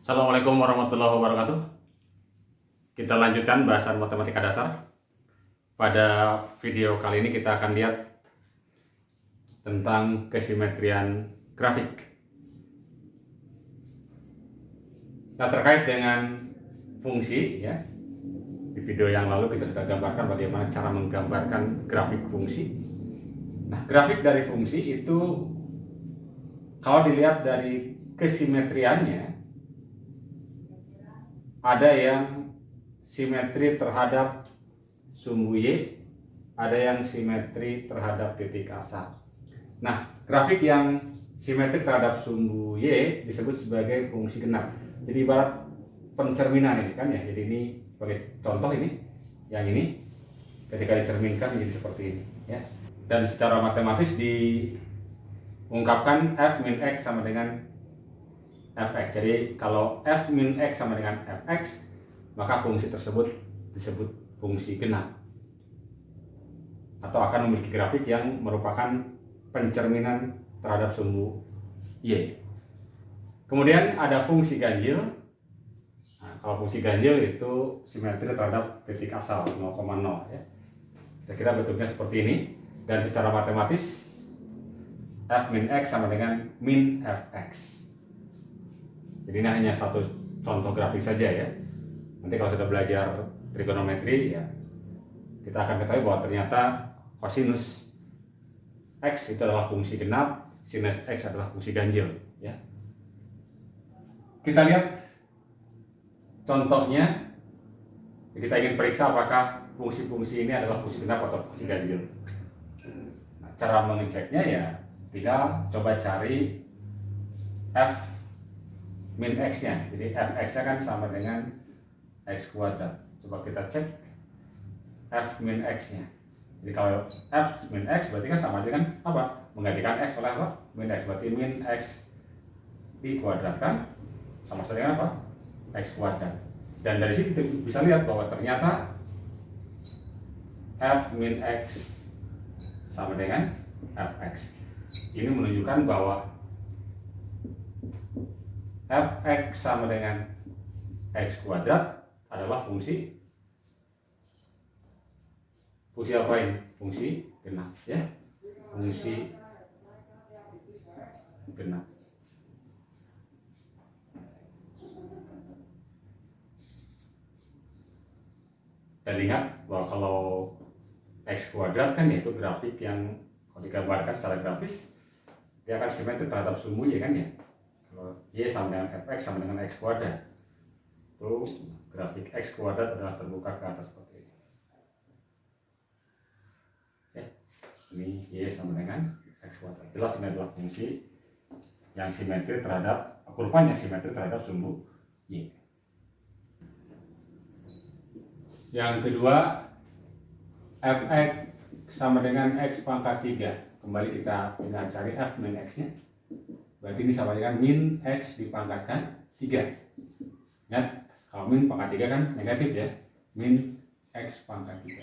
Assalamualaikum warahmatullahi wabarakatuh. Kita lanjutkan bahasan matematika dasar. Pada video kali ini kita akan lihat tentang kesimetrian grafik. Nah, terkait dengan fungsi ya. Di video yang lalu kita sudah gambarkan bagaimana cara menggambarkan grafik fungsi. Nah, grafik dari fungsi itu kalau dilihat dari kesimetriannya, ada yang simetri terhadap sumbu Y, ada yang simetri terhadap titik asal. Nah, grafik yang simetri terhadap sumbu Y disebut sebagai fungsi genap. Jadi ibarat pencerminan ini kan ya. Jadi ini sebagai contoh ini, yang ini ketika dicerminkan jadi seperti ini ya. Dan secara matematis diungkapkan F min X sama dengan Fx. Jadi kalau F min X sama dengan Fx, maka fungsi tersebut disebut fungsi genap atau akan memiliki grafik yang merupakan pencerminan terhadap sumbu Y. Kemudian ada fungsi ganjil. Nah, kalau fungsi ganjil itu simetri terhadap titik asal 0,0 ya. Kira-kira bentuknya seperti ini, dan secara matematis F min X sama dengan min Fx. Jadi ini hanya satu contoh grafik saja ya. Nanti kalau sudah belajar trigonometri ya, kita akan ketahui bahwa ternyata kosinus X itu adalah fungsi genap, sinus X adalah fungsi ganjil ya. Kita lihat contohnya. Kita ingin periksa apakah fungsi-fungsi ini adalah fungsi genap atau fungsi ganjil. Nah, cara mengeceknya ya tinggal coba cari F min X-nya. Jadi Fx-nya kan sama dengan X kuadrat. Coba kita cek F min X-nya. Jadi kalau F min X berarti kan sama dengan apa? Menggantikan X oleh apa? Min X. Berarti min X dikuadratkan sama saja dengan apa? X kuadrat. Dan dari sini kita bisa lihat bahwa ternyata F min X sama dengan Fx. Ini menunjukkan bahwa Fx sama dengan X kuadrat adalah fungsi apa ini? Fungsi genap ya. Fungsi genap. Dan ingat bahwa kalau X kuadrat kan yaitu grafik yang kalau digambarkan secara grafis dia akan simetri terhadap sumbu Y kan ya. Kalau Y sama dengan Fx sama dengan X kuadrat, itu grafik X kuadrat adalah terbuka ke atas seperti ini ya. Ini Y sama dengan X kuadrat. Jelas ini adalah fungsi yang simetri terhadap, kurvanya simetri terhadap sumbu Y. Yang kedua, Fx sama dengan X pangkat 3. Kembali kita tinggal cari F min X nya. Berarti ini sama dengan min X dipangkatkan 3. Ya, kalau min pangkat 3 kan negatif ya. Min X pangkat 3.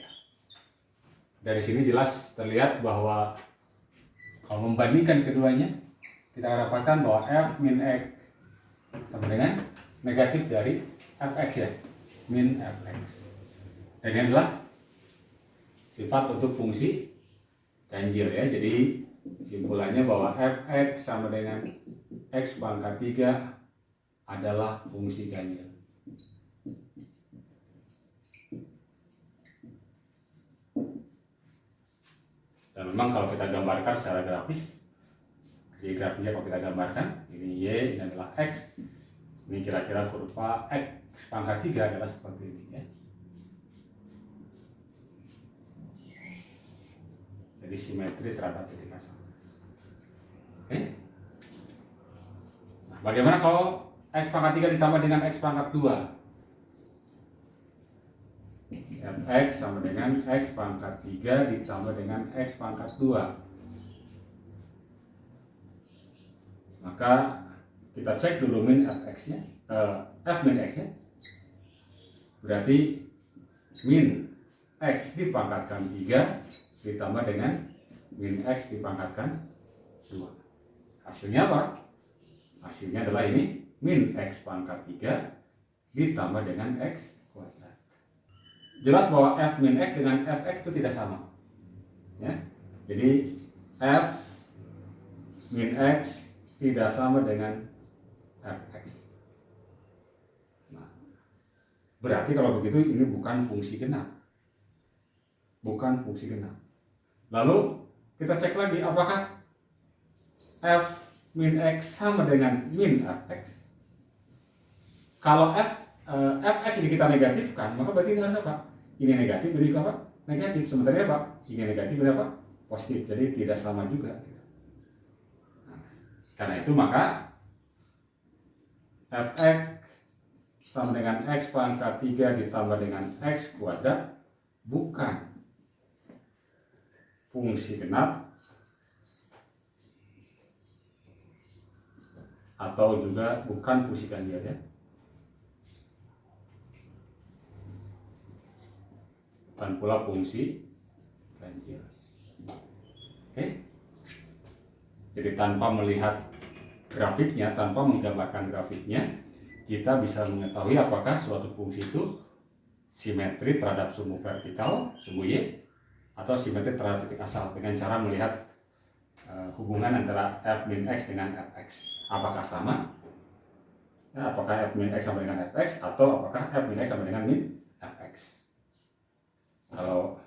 Dari sini jelas terlihat bahwa kalau membandingkan keduanya, kita akan dapatkan bahwa F min X sama dengan negatif dari Fx ya. Min Fx. Dan ini adalah sifat untuk fungsi ganjil ya. Jadi kesimpulannya bahwa Fx sama dengan X pangkat 3 adalah fungsi ganjil. Dan memang kalau kita gambarkan secara grafis, di grafiknya kalau kita gambarkan, ini Y, ini adalah X, ini kira-kira kurva X pangkat 3 adalah seperti ini ya. Jadi simetri terhadap titik asal. Oke. Nah, bagaimana kalau X pangkat 3 ditambah dengan X pangkat 2? Fx sama dengan X pangkat 3 ditambah dengan X pangkat 2. Maka kita cek dulu min Fx-nya, F min X-nya. Berarti min X dipangkatkan 3 ditambah dengan min X dipangkatkan 2. Hasilnya apa? Hasilnya adalah ini min X pangkat 3 ditambah dengan X kuadrat. Jelas bahwa F min X dengan Fx itu tidak sama. Ya. Jadi F min X tidak sama dengan Fx. Nah, berarti kalau begitu ini bukan fungsi genap. Bukan fungsi genap. Lalu kita cek lagi apakah F min X sama dengan min Fx. Kalau Fx ini kita negatifkan, maka berarti ini harus apa? Ini negatif, ini juga apa? Negatif. Sementara apa? Ini negatif, ini apa? Positif. Jadi tidak sama juga. Nah, karena itu maka Fx sama dengan X pangkat 3 ditambah dengan X kuadrat bukan fungsi genap atau juga bukan fungsi ganjil ya. Dan pula fungsi ganjil. Oke. Jadi tanpa melihat grafiknya, tanpa menggambarkan grafiknya, kita bisa mengetahui apakah suatu fungsi itu simetri terhadap sumbu vertikal, sumbu Y, atau simetri terhadap titik asal dengan cara melihat hubungan antara F min X dengan Fx. Apakah sama? Ya, apakah F min X sama dengan Fx atau apakah F min X sama dengan min Fx? Kalau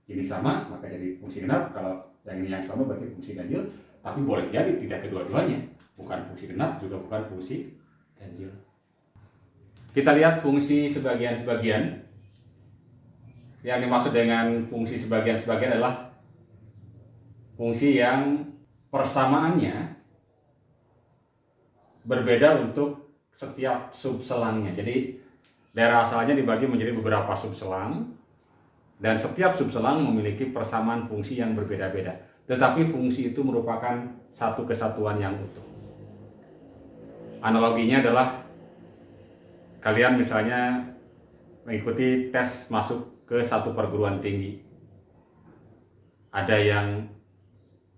ini sama maka jadi fungsi genap, kalau yang ini yang sama berarti fungsi ganjil, tapi boleh jadi tidak kedua-duanya, bukan fungsi genap juga bukan fungsi ganjil. Kita lihat fungsi sebagian-sebagian. Yang dimaksud dengan fungsi sebagian-sebagian adalah fungsi yang persamaannya berbeda untuk setiap subselangnya. Jadi daerah asalnya dibagi menjadi beberapa subselang dan setiap subselang memiliki persamaan fungsi yang berbeda-beda. Tetapi fungsi itu merupakan satu kesatuan yang utuh. Analoginya adalah kalian misalnya mengikuti tes masuk ke satu perguruan tinggi. Ada yang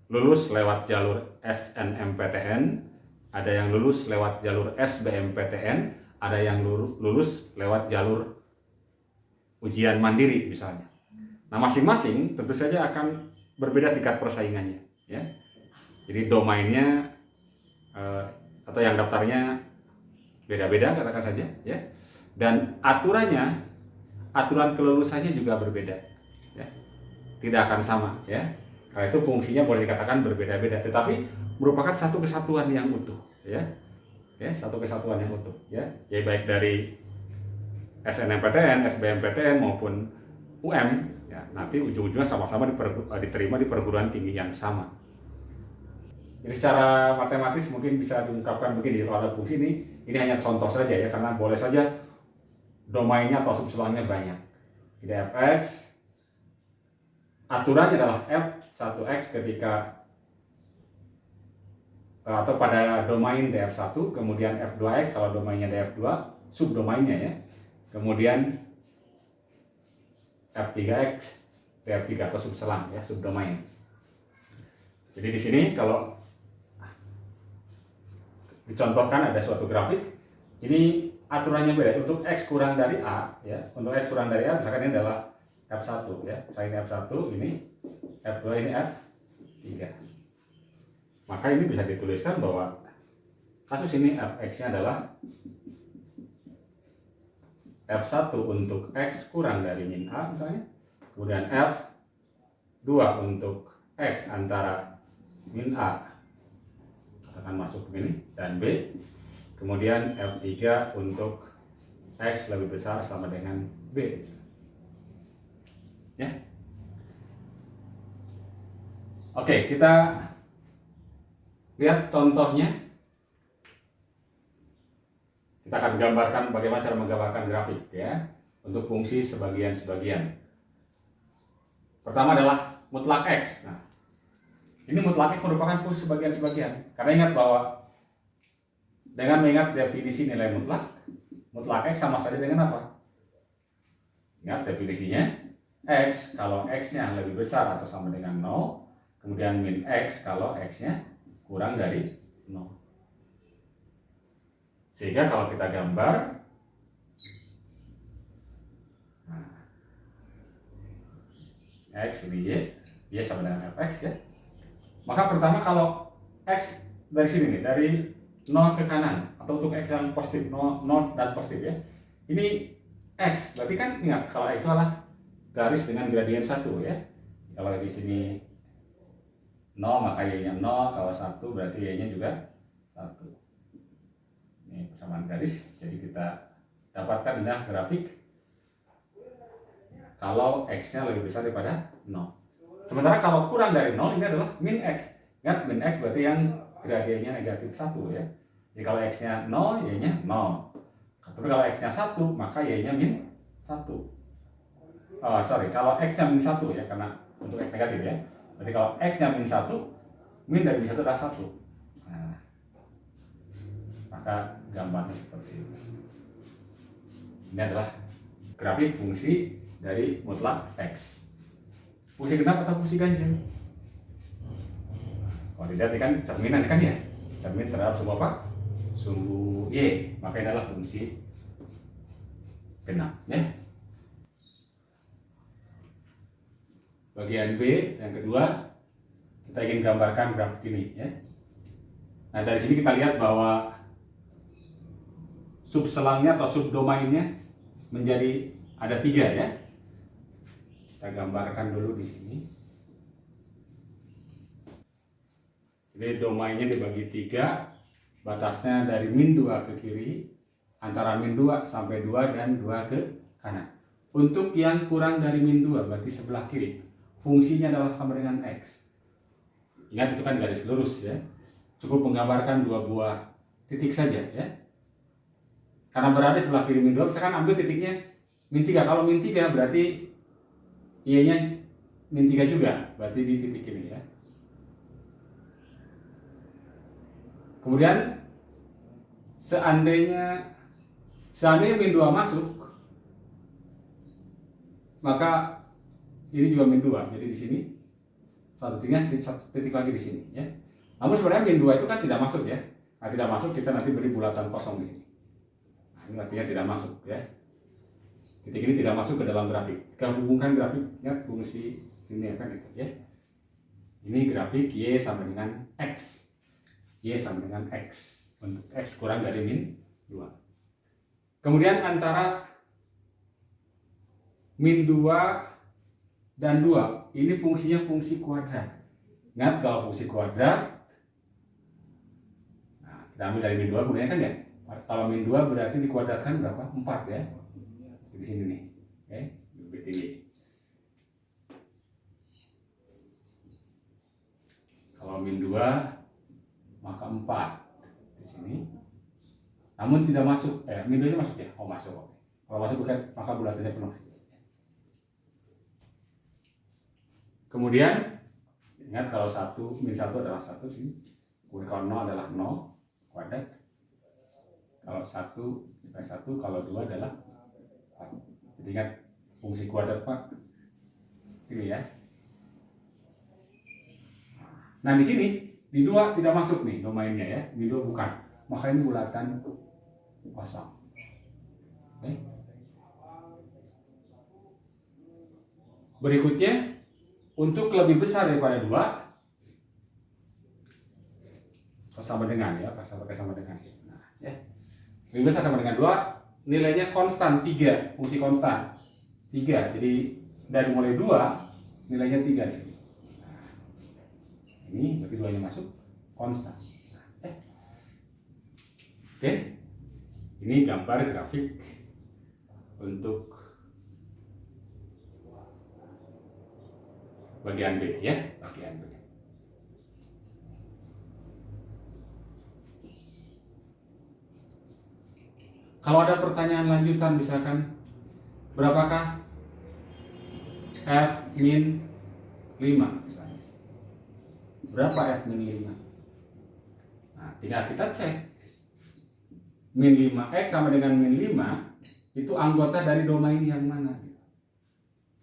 lulus lewat jalur SNMPTN, ada yang lulus lewat jalur SBMPTN, ada yang lulus lewat jalur ujian mandiri misalnya. Nah, masing-masing tentu saja akan berbeda tingkat persaingannya, ya. Jadi domainnya atau yang daftarnya beda-beda katakan saja, ya. Dan aturan kelulusannya juga berbeda, ya. Tidak akan sama, ya. Karena itu fungsinya boleh dikatakan berbeda-beda, tetapi merupakan satu kesatuan yang utuh, ya. Ya, satu kesatuan yang utuh, ya. Jadi baik dari SNMPTN, SBMPTN maupun UM, ya, nanti ujung-ujungnya sama-sama diterima di perguruan tinggi yang sama. Jadi secara matematis mungkin bisa diungkapkan begini, kalau ada fungsi ini hanya contoh saja ya, karena boleh saja domainnya atau subselangnya banyak. Jadi Fx aturannya adalah F1x ketika atau pada domain df1, kemudian F2x kalau domainnya df2, subdomainnya ya. Kemudian F3x df3 atau subselang ya, subdomain. Jadi di sini kalau dicontohkan ada suatu grafik, ini aturannya beda. Untuk X kurang dari A, ya, untuk X kurang dari A, misalkan ini adalah F1, ya, saya ini F1, ini F2, ini F3. Maka ini bisa dituliskan bahwa kasus ini Fx-nya adalah F1 untuk X kurang dari min A misalnya, kemudian F2 untuk X antara min A, katakan masuk begini, dan B, kemudian F3 untuk X lebih besar sama dengan B, ya. Oke, kita lihat contohnya. Kita akan gambarkan bagaimana cara menggambarkan grafik ya untuk fungsi sebagian-sebagian. Pertama adalah mutlak X. Nah, ini mutlak X merupakan fungsi sebagian-sebagian. Karena ingat bahwa dengan mengingat definisi nilai mutlak X sama saja dengan apa? Ingat definisinya, X kalau X-nya lebih besar atau sama dengan 0, kemudian min X kalau X-nya kurang dari 0. Sehingga kalau kita gambar, X ini Y sama dengan fx ya. Maka pertama kalau X dari sini nih, dari 0 ke kanan, atau untuk X yang positif, 0 dan positif ya. Ini X, berarti kan ingat kalau X itu adalah garis dengan gradien 1 ya. Kalau di sini 0 maka Y-nya 0, kalau 1 berarti Y-nya juga 1. Ini persamaan garis, jadi kita dapatkan inilah grafik kalau X-nya lebih besar daripada 0. Sementara kalau kurang dari 0 ini adalah min X. Ingat min X berarti yang gradiennya negatif 1 ya. Jadi kalau X-nya 0, Y-nya 0. Tapi kalau X-nya 1, maka Y-nya min 1. Kalau X-nya min 1 ya, karena untuk X negatif ya. Berarti kalau X-nya min 1, min dari min 1 adalah 1. Nah, maka gambarnya seperti ini. Ini adalah grafik fungsi dari mutlak X. Fungsi genap atau fungsi ganjil? Kalau dilihat ini kan cerminan kan ya, cermin terhadap sumbu apa? Sumbu Y, maka ini adalah fungsi genap ya. Bagian B yang kedua, kita ingin gambarkan grafik ini ya. Nah dari sini kita lihat bahwa subselangnya atau subdomainnya menjadi ada 3 ya. Kita gambarkan dulu di sini. Jadi domainnya dibagi 3, batasnya dari min 2 ke kiri, antara min 2 sampai 2 dan 2 ke kanan. Untuk yang kurang dari min 2 berarti sebelah kiri, fungsinya adalah sama dengan X. Ingat itu kan garis lurus ya. Cukup menggambarkan 2 buah titik saja ya. Karena berada sebelah kiri min 2, misalkan ambil titiknya min 3. Kalau min 3 berarti Y-nya min 3 juga, berarti di titik ini ya. Kemudian seandainya min 2 masuk, maka ini juga min 2. Jadi di sini satu titik lagi di sini ya. Namun sebenarnya min 2 itu kan tidak masuk ya. Nah, tidak masuk, kita nanti beri bulatan kosong di sini. Nah, ini artinya tidak masuk ya. Titik ini tidak masuk ke dalam grafik. Kita hubungkan grafiknya fungsi ini kan gitu ya. Ini grafik Y sama dengan X. Y sama dengan X. Untuk X kurang dari min 2. Kemudian antara min 2 dan 2, ini fungsinya fungsi kuadrat. Ingat kalau fungsi kuadrat, nah, kita ambil dari min 2 kemudian kan ya. Kalau min 2 berarti dikuadratkan berapa? 4 ya. Di sini nih, oke, lebih tinggi. Kalau min 2 maka 4 di sini. Namun tidak masuk, min 2 nya masuk ya? Oh masuk, oke. Kalau masuk maka bulatannya penuh. Kemudian ingat kalau min 1 adalah 1 sini. Kemudian kalau 0 adalah 0 kuadrat. Kalau 1, kalau 2 adalah 4. Jadi ingat fungsi kuadrat Pak. Ini ya. Nah di sini di 2 tidak masuk nih domainnya ya. Di 2 bukan. Maka ini bulatan kosong. Oke. Berikutnya untuk lebih besar daripada 2 sama dengan ya, sama dengan. Nah, ya. Lebih besar sama dengan 2, nilainya konstan 3, fungsi konstan 3. Jadi dari mulai 2 nilainya 3 di sini. Nah, ini berarti 2-nya masuk konstan. Oke. Ini gambar grafik untuk bagian B ya, bagian B. Kalau ada pertanyaan lanjutan misalkan berapakah F min 5 misalnya. Berapa F min 5? Nah, tinggal kita cek. Min 5X sama dengan min 5 itu anggota dari domain yang mana?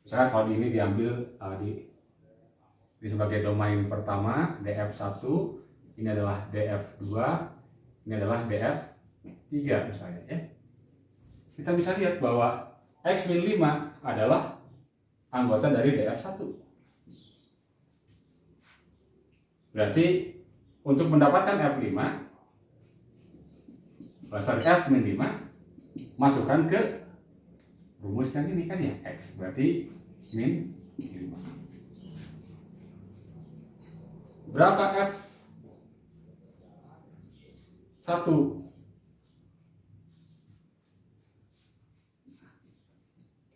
Misalkan kalau ini diambil di sebagai domain pertama DF1, ini adalah DF2, ini adalah DF3. 3 misalnya ya. Kita bisa lihat bahwa X min 5 adalah anggota dari DF1. Berarti untuk mendapatkan F5, F min 5, masukkan ke rumus yang ini kan ya, X. Berarti min 5. Berapa F1?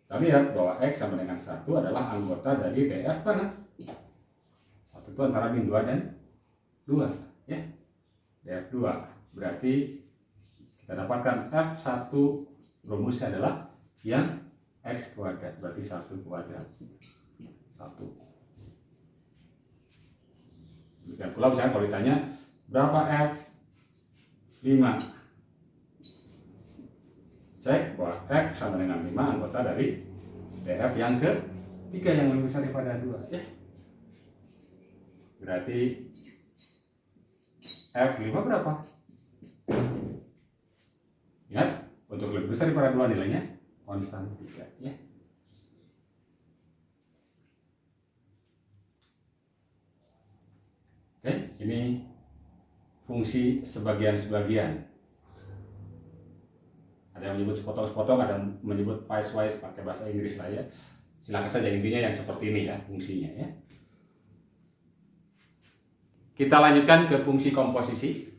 Kita lihat bahwa X sama dengan 1 adalah anggota dari DF mana? 1 itu antara min 2 dan 2 ya. DF2. Berarti kita dapatkan F1 rumusnya adalah yang X kuadrat. Berarti 1 kuadrat. 1. Demikian pula misalnya kalau ditanya berapa F5, cek bahwa X sama dengan 5 anggota dari DF yang ke-3 yang lebih besar daripada 2 ya. Berarti F5 berapa? Ingat, untuk lebih besar daripada 2 nilainya konstan 3 ya. Oke, ini fungsi sebagian-sebagian. Ada yang menyebut sepotong-sepotong, ada yang menyebut piecewise pakai bahasa Inggris lah ya. Silakan saja, intinya yang seperti ini ya fungsinya ya. Kita lanjutkan ke fungsi komposisi.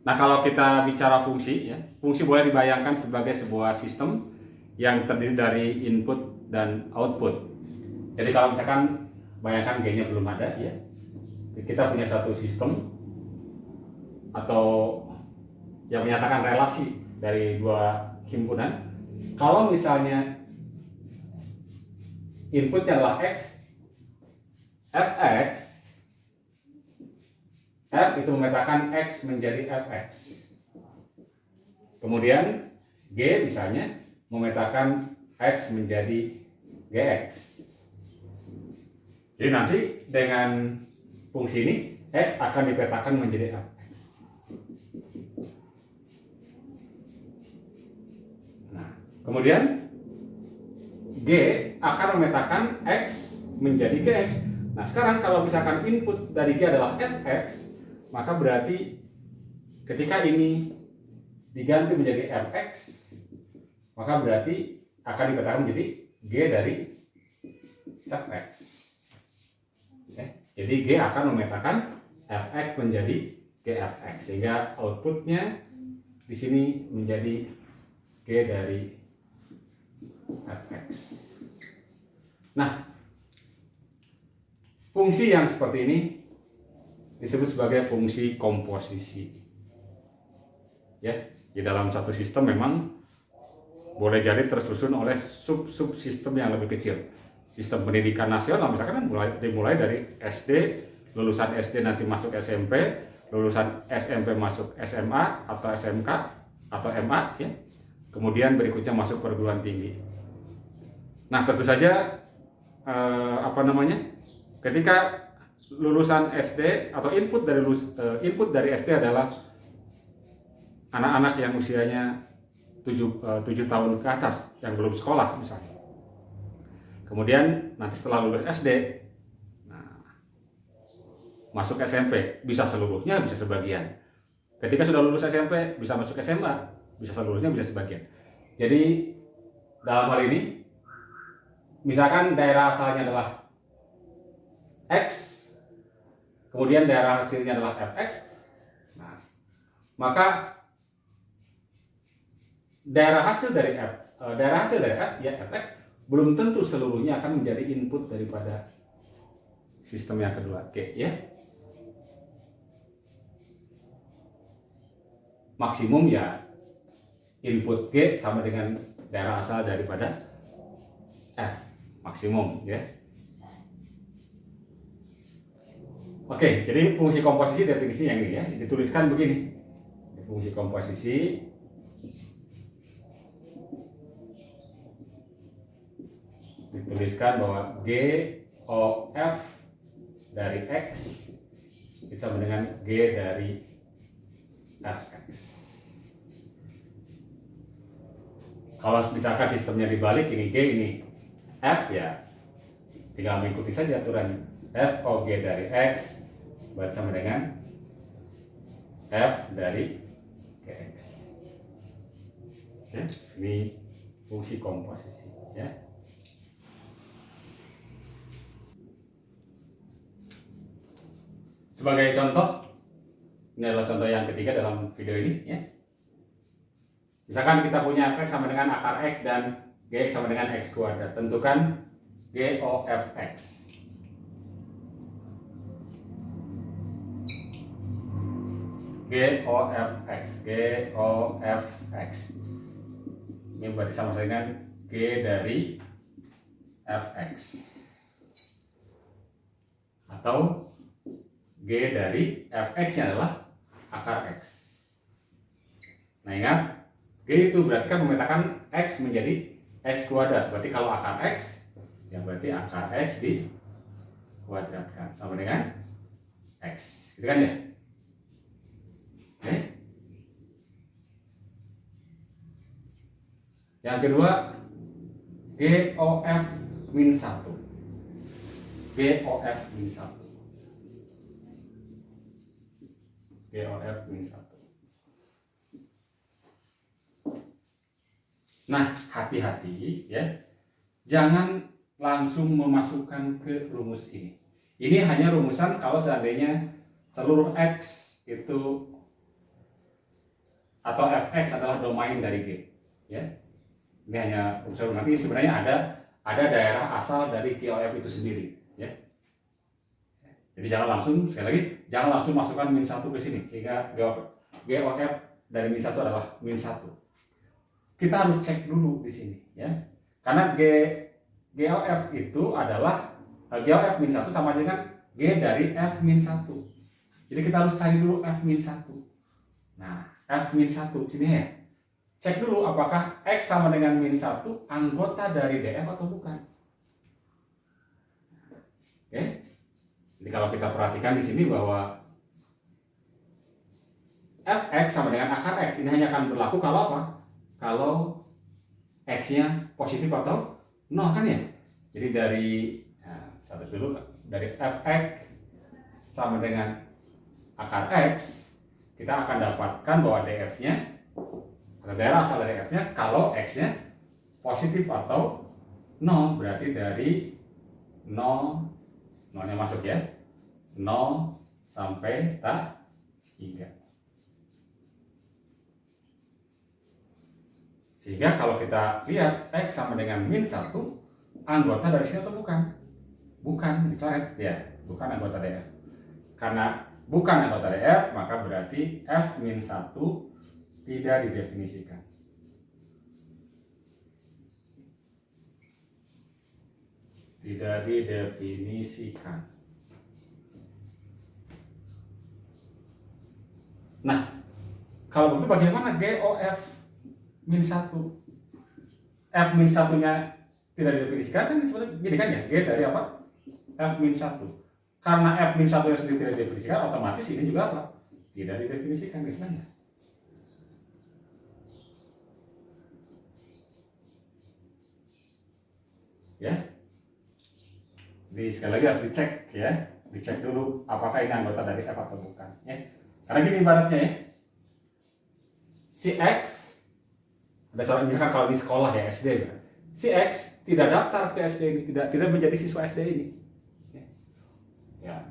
Nah, kalau kita bicara fungsi ya, fungsi boleh dibayangkan sebagai sebuah sistem yang terdiri dari input dan output. Jadi kalau misalkan bayangkan G-nya belum ada ya, kita punya satu sistem atau yang menyatakan relasi dari dua himpunan. Kalau misalnya inputnya adalah X, Fx, F itu memetakan X menjadi Fx. Kemudian G misalnya memetakan X menjadi Gx. Jadi nanti dengan fungsi ini X akan dipetakan menjadi Fx. Nah, kemudian G akan memetakan X menjadi Gx. Nah, sekarang kalau misalkan input dari G adalah Fx, maka berarti ketika ini diganti menjadi Fx, maka berarti akan dipetakan menjadi G dari Fx. Jadi G akan memetakan Fx menjadi Gfx, sehingga outputnya di sini menjadi G dari Fx. Nah, fungsi yang seperti ini disebut sebagai fungsi komposisi. Ya, di dalam satu sistem memang boleh jadi tersusun oleh sub-subsistem yang lebih kecil. Sistem pendidikan nasional misalkan dimulai dari SD, lulusan SD nanti masuk SMP, lulusan SMP masuk SMA atau SMK atau MA ya. Kemudian berikutnya masuk perguruan tinggi. Nah, tentu saja ketika lulusan SD atau input dari SD adalah anak-anak yang usianya 7 tahun ke atas yang belum sekolah misalnya. Kemudian nanti setelah lulus SD, masuk SMP, bisa seluruhnya, bisa sebagian. Ketika sudah lulus SMP, bisa masuk SMA, bisa seluruhnya, bisa sebagian. Jadi dalam hal ini, misalkan daerah asalnya adalah X, kemudian daerah hasilnya adalah Fx, nah, maka daerah hasil dari F ya Fx, belum tentu seluruhnya akan menjadi input daripada sistem yang kedua, G ya. Maksimum ya input G sama dengan daerah asal daripada F, maksimum ya. Oke, jadi fungsi komposisi definisi yang ini ya, dituliskan begini. Fungsi komposisi dituliskan bahwa G O F dari X sama dengan G dari fx. Kalau misalkan sistemnya dibalik, ini G, ini F, ya tinggal mengikuti saja aturan F OG dari X berarti sama dengan F dari Gx. Ya, ini fungsi komposisi ya. Sebagai contoh, ini adalah contoh yang ketiga dalam video ini ya. Misalkan kita punya fx sama dengan akar x dan gx sama dengan x kuadrat. Tentukan g o f x. G o f x. Ini berarti sama dengan g dari fx. Atau g dari fx-nya adalah akar x. Nah, ingat, G itu berarti kan memetakan X menjadi X kuadrat. Berarti kalau akar X, ya berarti akar X dikuadratkan sama dengan X. Gitu kan ya? Oke. Yang kedua, GOF min 1. GOF min 1. GOF min 1. Nah, hati-hati ya, jangan langsung memasukkan ke rumus ini. Ini hanya rumusan kalau seandainya seluruh X itu atau fx adalah domain dari G. Ya, ini hanya rumusan. Nanti sebenarnya ada daerah asal dari GOF itu sendiri. Ya, jadi jangan langsung, sekali lagi, jangan langsung masukkan min 1 ke sini sehingga GOF dari min 1 adalah min 1. Kita harus cek dulu di sini ya. Karena GOF itu adalah GOF min 1 sama dengan G dari F min 1. Jadi kita harus cari dulu F min 1. Nah, F min 1 sini ya. Cek dulu apakah X sama dengan min 1 anggota dari DF atau bukan. Oke. Jadi kalau kita perhatikan di sini bahwa Fx sama dengan akar X ini hanya akan berlaku kalau apa? Kalau X-nya positif atau 0 kan ya. Jadi dari satu dulu, dari Fx sama dengan akar X, kita akan dapatkan bahwa DF-nya atau daerah asal dari F-nya kalau X-nya positif atau 0, berarti dari 0, 0-nya masuk ya, 0 sampai 3. Sehingga kalau kita lihat X sama dengan min 1, anggota dari sini atau bukan? Bukan, dicoret ya, bukan anggota DF. Karena bukan anggota DF, maka berarti F min 1 tidak didefinisikan. Tidak didefinisikan. Nah, kalau begitu bagaimana GOF min 1? F min 1-nya tidak didefinisikan kan sebenarnya gini kan ya, G dari apa? F min 1. Karena F min 1 yang sendiri tidak didefinisikan, otomatis ini juga apa? Tidak didefinisikan misalnya. Ya. Jadi sekali lagi harus dicek ya, dicek dulu apakah ini anggota dari F atau bukan ya. Karena gini ibaratnya ya, si X, ada seorang misalkan kalau di sekolah ya SD, si X tidak daftar ke SD ini, tidak menjadi siswa SD ini. Ya.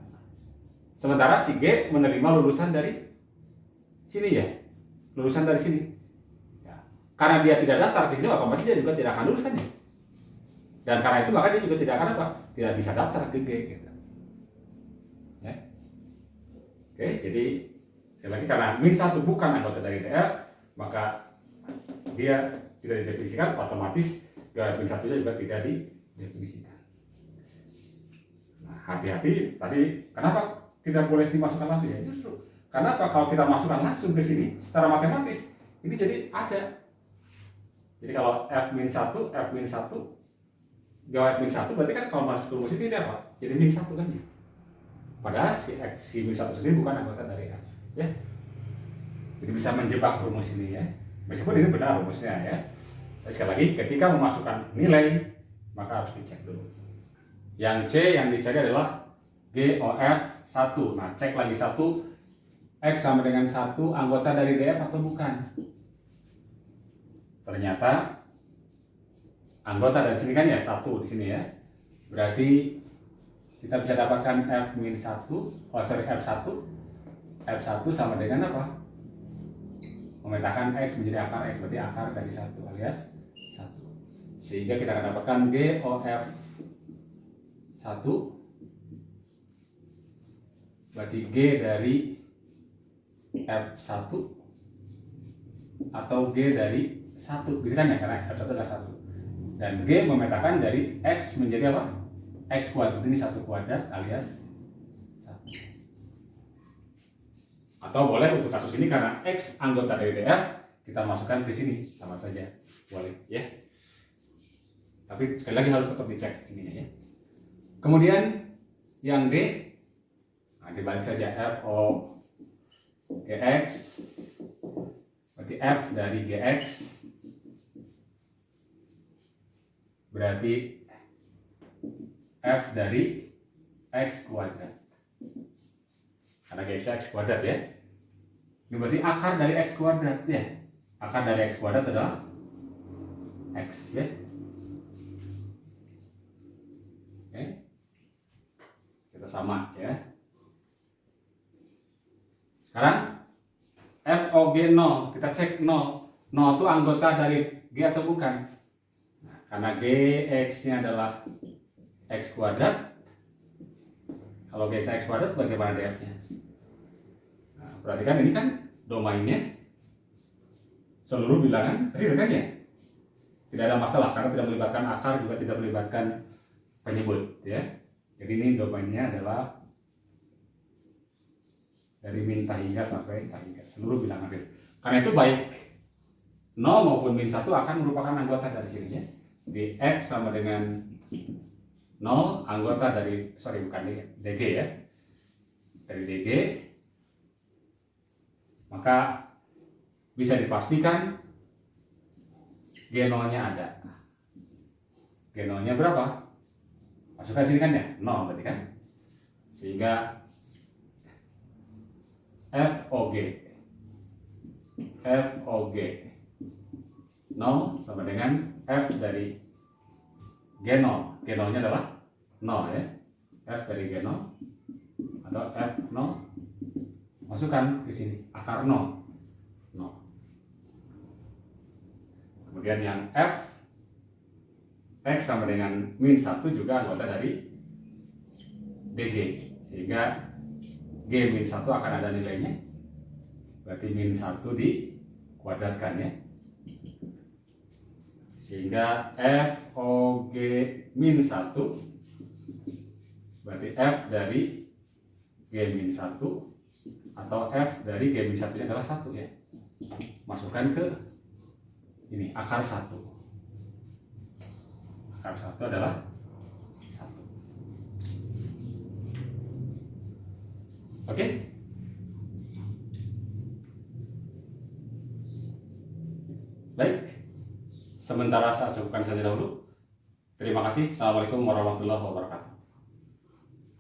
Sementara si G menerima lulusan dari sini ya, lulusan dari sini. Ya. Karena dia tidak daftar ke sini, otomatis dia juga tidak akan lulus kan ya. Dan karena itu maka dia juga tidak akan apa? Tidak bisa daftar ke G. Gitu. Ya. Oke, jadi sekali lagi karena min 1 bukan anggota dari DF, maka dia tidak didefinisikan, otomatis GOF min 1 juga tidak didefinisikan. Nah, hati-hati tadi, kenapa tidak boleh dimasukkan langsung ya? Justru karena apa? Kalau kita masukkan langsung ke sini secara matematis, ini jadi ada. Jadi kalau F min 1, GOF min 1 berarti kan kalau masuk ke rumus ini apa? Jadi min 1 kan ya. Padahal si min 1 sendiri bukan anggota dari F, ya. Jadi bisa menjebak rumus ini ya. Meskipun ini benar rumusnya ya. Tapi sekali lagi ketika memasukkan nilai maka harus dicek dulu. Yang C yang dicari adalah GOF 1. Nah, cek lagi 1, X sama dengan 1 anggota dari DF atau bukan. Ternyata anggota dari sini kan ya 1 di sini ya. Berarti kita bisa dapatkan F-1, F1. F1 sama dengan apa? Memetakan X menjadi akar X, berarti akar dari 1 alias 1. Sehingga kita akan dapatkan GOF 1 berarti G dari F1 atau G dari 1 gitu kan ya, karena F1 adalah 1 dan G memetakan dari X menjadi apa? X kuadrat, ini 1 kuadrat alias 1. Atau boleh untuk kasus ini karena X anggota dari DF kita masukkan ke sini, sama saja boleh ya. Tapi sekali lagi harus tetap dicek ininya ya. Kemudian yang D, nah dibalik saja F O GX berarti F dari GX berarti F dari X kuadrat, karena GX X kuadrat ya. Ini berarti akar dari X kuadrat ya. Akar dari X kuadrat adalah X ya. Oke, kita sama ya. Sekarang FOG 0, kita cek 0. 0 itu anggota dari G atau bukan? Nah, karena GX-nya adalah X kuadrat. Kalau GX X kuadrat bagaimana DF-nya? Nah, perhatikan ini kan domainnya seluruh bilangan real kan ya? Tidak ada masalah karena tidak melibatkan akar, juga tidak melibatkan penyebut ya. Jadi ini domainnya adalah dari min hingga sampai hingga seluruh bilangan real. Karena itu baik 0 maupun min 1 akan merupakan anggota dari sini ya. Di X sama dengan 0 anggota dari DG ya. Dari DG maka bisa dipastikan G0-nya ada. G0-nya berapa? Masukkan sini kan ya, 0 berarti kan. Sehingga FOG 0 sama dengan F dari G0. G0 nya adalah 0 ya. F dari G0 atau F0 masukkan ke sini akar 0. Kemudian yang F X sama dengan min 1 juga anggota dari DG, sehingga G min 1 akan ada nilainya, berarti min 1 dikuadratkan ya, sehingga FOG min 1 berarti F dari G min 1 atau F dari G min 1 nya adalah 1 ya, masukkan ke ini akar 1. Akar 1 adalah 1. Oke? Baik. Sementara saya cukupkan saja dahulu. Terima kasih. Assalamualaikum warahmatullahi wabarakatuh.